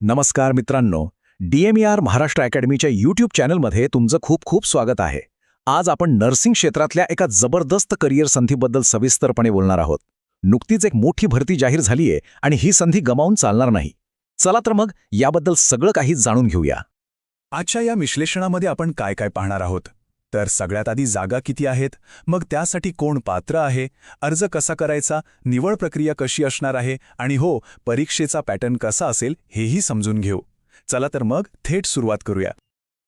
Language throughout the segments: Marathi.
नमस्कार मित्रांनो, DMER महाराष्ट्र अकॅडमीच्या यूट्यूब चॅनलमध्ये तुमचं खूप खूप स्वागत आहे. आज आपण नर्सिंग क्षेत्रातल्या एका जबरदस्त करिअर संधीबद्दल सविस्तरपणे बोलणार आहोत. नुकतीच एक मोठी भरती जाहीर झालीये आणि ही संधी गमावून चालणार नाही. चला तर मग याबद्दल सगळं काही जाणून घेऊया. आजच्या या विश्लेषणामध्ये आपण काय काय पाहणार आहोत तर सगळ्यात आधी जागा किती आहेत, मग त्यासाठी कोण पात्र आहे, अर्ज कसा करायचा, निवड प्रक्रिया कशी असणार आहे आणि हो परीक्षेचा पॅटर्न कसा असेल हेही समजून घेऊ. चला तर मग थेट सुरुवात करूया.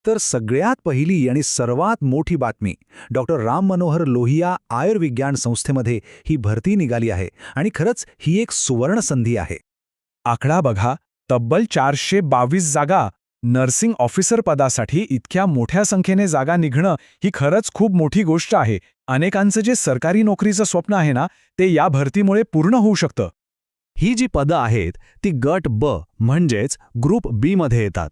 तर सगळ्यात पहिली आणि सर्वात मोठी बातमी, डॉक्टर राम मनोहर लोहिया आयुर्विज्ञान संस्थेमध्ये ही भरती निघाली आहे आणि खरंच ही एक सुवर्ण संधी आहे. आकडा बघा, तब्बल 422 जागा. नर्सिंग ऑफिसर पदासाठी इतक्या मोठ्या संख्येने जागा निघणं ही खरंच खूप मोठी गोष्ट आहे. अनेकांचं जे सरकारी नोकरीचं स्वप्न आहे ना, ते या भरतीमुळे पूर्ण होऊ शकतं. ही जी पदं आहेत ती गट ब म्हणजेच ग्रुप बी मध्ये येतात.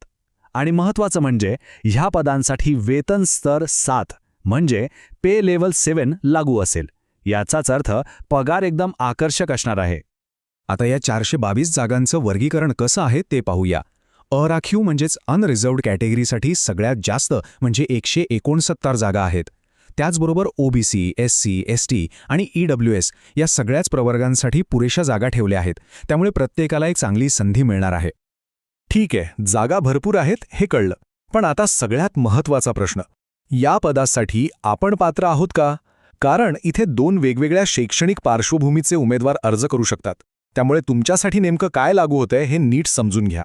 आणि महत्त्वाचं म्हणजे ह्या पदांसाठी वेतन स्तर 7 म्हणजे पे लेवल 7 लागू असेल. याचाच अर्थ पगार एकदम आकर्षक असणार आहे. आता या 422 जागांचं वर्गीकरण कसं आहे ते पाहूया. अराखीव म्हणजेच अनरिझर्व्ड कॅटेगरीसाठी सगळ्यात जास्त म्हणजे 169 जागा आहेत. त्याचबरोबर OBC, SC, ST आणि EWS या सगळ्याच प्रवर्गांसाठी पुरेशा जागा ठेवल्या आहेत. त्यामुळे प्रत्येकाला एक चांगली संधी मिळणार आहे. ठीक आहे, जागा भरपूर आहेत हे कळलं. पण आता सगळ्यात महत्त्वाचा प्रश्न, या पदासाठी आपण पात्र आहोत का? कारण इथे 2 वेगवेगळ्या शैक्षणिक पार्श्वभूमीचे उमेदवार अर्ज करू शकतात. त्यामुळे तुमच्यासाठी नेमकं काय लागू होतंय हे नीट समजून घ्या.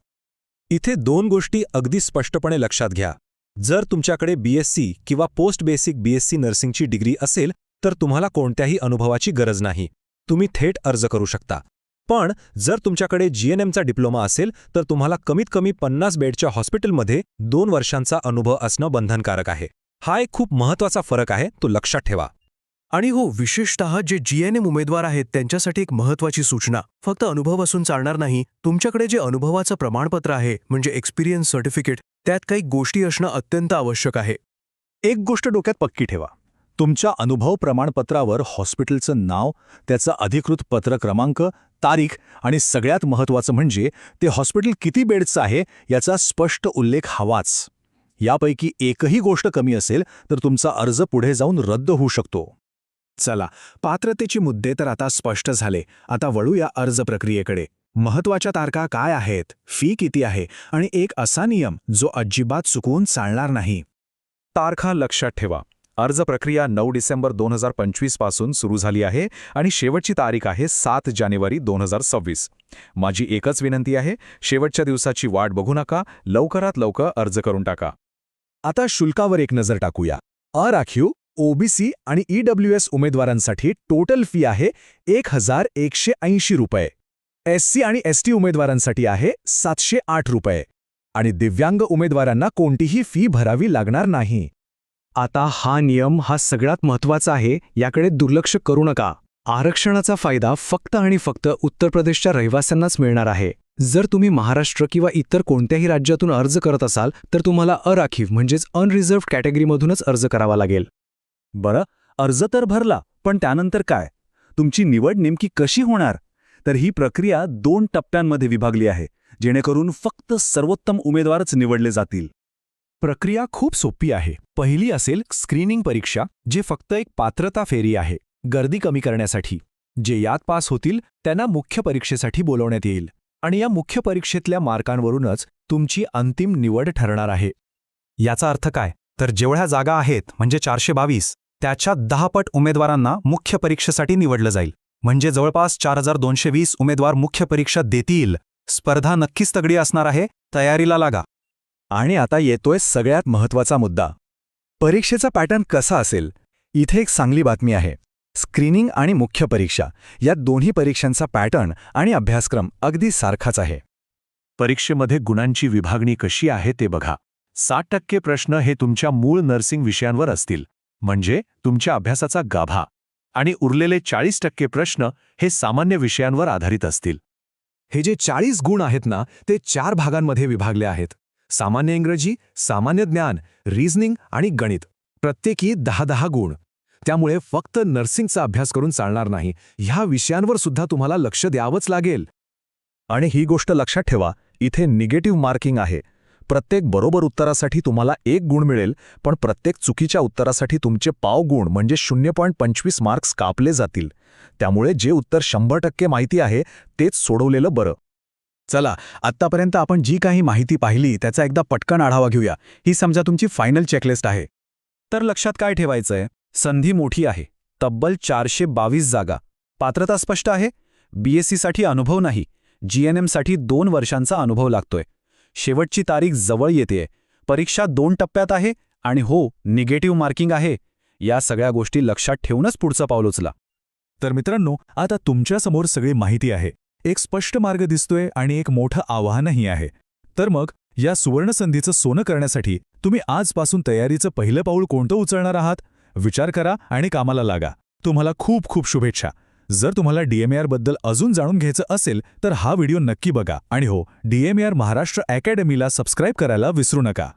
इथे 2 गोष्टी अगदी स्पष्टपणे लक्षात घ्या. जर तुमच्याकडे BSc किंवा पोस्ट बेसिक BSc नर्सिंगची डिग्री असेल तर तुम्हाला कोणत्याही अनुभवाची गरज नाही. तुम्ही थेट अर्ज करू शकता. पण जर तुमच्याकडे GNMचा डिप्लोमा असेल तर तुम्हाला कमीत कमी 50 बेडच्या हॉस्पिटलमध्ये 2 वर्षांचा अनुभव असणं बंधनकारक आहे. हा एक खूप महत्त्वाचा फरक आहे, तो लक्षात ठेवा. आणि हो, विशेषतः जे GNM उमेदवार आहेत त्यांच्यासाठी एक महत्त्वाची सूचना, फक्त अनुभव असून चालणार नाही. तुमच्याकडे जे अनुभवाचं प्रमाणपत्र आहे म्हणजे एक्सपिरियन्स सर्टिफिकेट, त्यात काही गोष्टी असणं अत्यंत आवश्यक आहे. एक गोष्ट डोक्यात पक्की ठेवा, तुमच्या अनुभव प्रमाणपत्रावर हॉस्पिटलचं नाव, त्याचा अधिकृत पत्र क्रमांक, तारीख आणि सगळ्यात महत्त्वाचं म्हणजे ते हॉस्पिटल किती बेडचं आहे याचा स्पष्ट उल्लेख हवाच. यापैकी एकही गोष्ट कमी असेल तर तुमचा अर्ज पुढे जाऊन रद्द होऊ शकतो. चला, पात्रतेचे मुद्दे तर आता स्पष्ट झाले. आता वळूया अर्ज प्रक्रियेकडे. महत्त्वाच्या तारखा काय आहेत, फी किती आहे आणि एक असा नियम जो अजिबात चुकवून चालणार नाही. तारखा लक्षात ठेवा. अर्ज प्रक्रिया 9 डिसेंबर 2025 पासून सुरू झाली आहे आणि शेवटची तारीख आहे 7 जानेवारी 2026. माझी एकच विनंती आहे, शेवटच्या दिवसाची वाट बघू नका, लवकरात लवकर अर्ज करून टाका. आता शुल्कावर एक नजर टाकूया. अराखीव, OBC आणि EWS उमेदवारांसाठी टोटल फी आहे 1180 रुपये. SC आणि ST उमेदवारांसाठी आहे 708 रुपये. आणि दिव्यांग उमेदवारांना कोणतीही फी भरावी लागणार नाही. आता हा नियम हा सगळ्यात महत्त्वाचा आहे, याकडे दुर्लक्ष करू नका. आरक्षणाचा फायदा फक्त आणि फक्त उत्तर प्रदेशच्या रहिवाशांनाच मिळणार आहे. जर तुम्ही महाराष्ट्र किंवा इतर कोणत्याही राज्यातून अर्ज करत असाल तर तुम्हाला अराखीव म्हणजेच अनरिझर्व्ड कॅटेगरीमधूनच अर्ज करावा लागेल. बरं, अर्ज तर भरला, पण त्यानंतर काय? तुमची निवड नेमकी कशी होणार? तर ही प्रक्रिया 2 टप्प्यांमध्ये विभागली आहे, जेणेकरून फक्त सर्वोत्तम उमेदवारच निवडले जातील. प्रक्रिया खूप सोपी आहे. पहिली असेल स्क्रीनिंग परीक्षा, जे फक्त एक पात्रता फेरी आहे, गर्दी कमी करण्यासाठी. जे यात पास होतील त्यांना मुख्य परीक्षेसाठी बोलवण्यात येईल आणि या मुख्य परीक्षेतल्या मार्कांवरूनच तुमची अंतिम निवड ठरणार आहे. याचा अर्थ काय? तर जेवढ्या जागा आहेत म्हणजे 422, त्याच्या 10 पट उमेदवारांना मुख्य परीक्षेसाठी निवडलं जाईल. म्हणजे जवळपास 4220 उमेदवार मुख्य परीक्षा देतील. स्पर्धा नक्कीच तगडी असणार आहे, तयारीला लागा. आणि आता येतोय सगळ्यात महत्त्वाचा मुद्दा, परीक्षेचा पॅटर्न कसा असेल. इथे एक चांगली बातमी आहे. स्क्रीनिंग आणि मुख्य परीक्षा या दोन्ही परीक्षांचा पॅटर्न आणि अभ्यासक्रम अगदी सारखाच आहे. परीक्षेमध्ये गुणांची विभागणी कशी आहे ते बघा. 60% प्रश्न हे तुमच्या मूळ नर्सिंग विषयांवर असतील, म्हणजे तुमच्या अभ्यासाचा गाभा. आणि उरलेले 40% प्रश्न हे सामान्य विषयांवर आधारित असतील. हे जे 40 गुण आहेत ना, ते 4 भागांमध्ये विभागले आहेत. सामान्य इंग्रजी, सामान्य ज्ञान, रिझनिंग आणि गणित. प्रत्येकी 10-10 गुण. त्यामुळे फक्त नर्सिंगचा अभ्यास करून चालणार नाही, ह्या विषयांवर सुद्धा तुम्हाला लक्ष द्यावंच लागेल. आणि ही गोष्ट लक्षात ठेवा, इथे निगेटिव्ह मार्किंग आहे. प्रत्येक बरोबर उत्तरासाठी तुम्हाला 1 गुण मिळेल, पण प्रत्येक चुकीच्या उत्तरासाठी तुमचे पाव गुण म्हणजे 0.25 मार्क्स कापले जातील. त्यामुळे जे उत्तर 100% माहिती आहे तेच सोडवलेलं बरं. चला, आत्तापर्यंत आपण जी काही माहिती पाहिली त्याचा एकदा पटकन आढावा घेऊया. ही समजा तुमची फायनल चेकलिस्ट आहे. तर लक्षात काय ठेवायचंय? संधी मोठी आहे. तब्बल 422 जागा. पात्रता स्पष्ट आहे. BSc-साठी अनुभव नाही, GNM-साठी 2 वर्षांचा अनुभव लागतोय. शेवटची तारीख जवळ येतेय. परीक्षा 2 टप्प्यात आहे आणि हो, निगेटिव्ह मार्किंग आहे. या सगळ्या गोष्टी लक्षात ठेवूनच पुढचं पाऊल उचला. तर मित्रांनो, आता तुमच्यासमोर सगळी माहिती आहे. एक स्पष्ट मार्ग दिसतोय आणि एक मोठं आव्हानही आहे. तर मग या सुवर्णसंधीचं सोनं करण्यासाठी तुम्ही आजपासून तयारीचं पहिलं पाऊल कोणतं उचलणार आहात? विचार करा आणि कामाला लागा. तुम्हाला खूप खूप शुभेच्छा. जर तुम्हाला DMAR बद्दल अजून जाणून घ्यायचं असेल तर हा व्हिडिओ नक्की बघा आणि हो, DMAR महाराष्ट्र अकॅडमीला सबस्क्राईब करायला विसरू नका.